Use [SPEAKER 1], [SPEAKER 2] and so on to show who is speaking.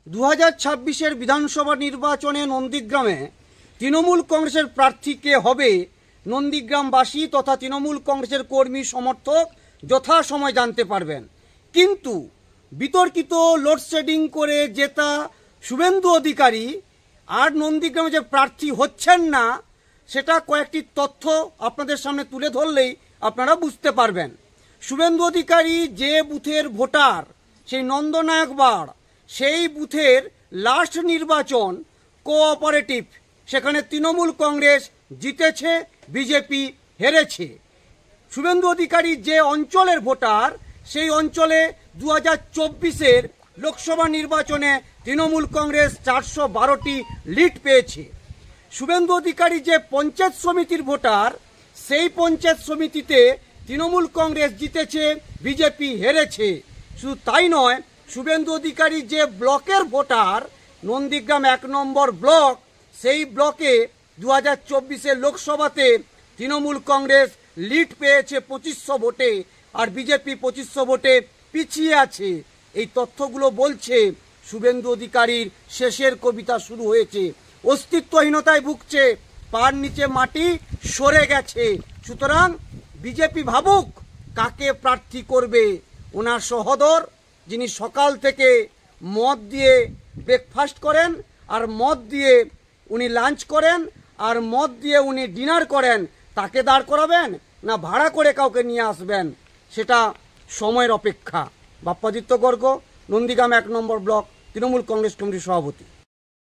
[SPEAKER 1] 2026-এর বিধানসভা নির্বাচনে নন্দীগ্রামে তৃণমূল কংগ্রেসের প্রার্থী কে হবে নন্দীগ্রামবাসী তথা তৃণমূল কংগ্রেসের কর্মী সমর্থক যথাসময় জানতে পারবেন। কিন্তু বিতর্কিত লোডশেডিং করে জেতা শুভেন্দু অধিকারী আর নন্দীগ্রামে যে প্রার্থী হচ্ছেন না, সেটা কয়েকটি তথ্য আপনাদের সামনে তুলে ধরলেই আপনারা বুঝতে পারবেন। শুভেন্দু অধিকারী যে বুথের ভোটার, সেই নন্দনায়কবাড়, সেই বুথের লাস্ট নির্বাচন কোঅপারেটিভ, সেখানে তৃণমূল কংগ্রেস জিতেছে, বিজেপি হেরেছে। শুভেন্দু অধিকারী যে অঞ্চলের ভোটার, সেই অঞ্চলে 2024-এর লোকসভা নির্বাচনে তৃণমূল কংগ্রেস 412টি লিড পেয়েছে। শুভেন্দু অধিকারী যে পঞ্চায়েত সমিতির ভোটার, সেই পঞ্চায়েত সমিতিতে তৃণমূল কংগ্রেস জিতেছে, বিজেপি হেরেছে। শুধু তাই নয়, শুভেন্দু অধিকারী যে ব্লকের ভোটার, নন্দীগ্রাম 1 নম্বর ব্লক, সেই ব্লকে 2024-এর লোকসভাতে তৃণমূল কংগ্রেস লিড পেয়েছে 2500 ভোটে, আর বিজেপি 2500 ভোটে পিছিয়ে আছে। এই তথ্যগুলো বলছে শুভেন্দু অধিকারীর শেষের কবিতা শুরু হয়েছে। অস্তিত্বহীনতায় ভুগছে, পার নিচে মাটি সরে গেছে। সুতরাং বিজেপি ভাবুক কাকে প্রার্থী করবে। ওনার সহোদর, যিনি সকাল থেকে মদ দিয়ে ব্রেকফাস্ট করেন, আর মদ দিয়ে উনি লাঞ্চ করেন, আর মদ দিয়ে উনি ডিনার করেন, তাকে দাঁড় করাবেন না ভাড়া করে কাউকে নিয়ে আসবেন, সেটা সময়ের অপেক্ষা। বাপ্পাদিত্য গর্গ, নন্দীগ্রাম 1 নম্বর ব্লক তৃণমূল কংগ্রেস কমিটির সভাপতি।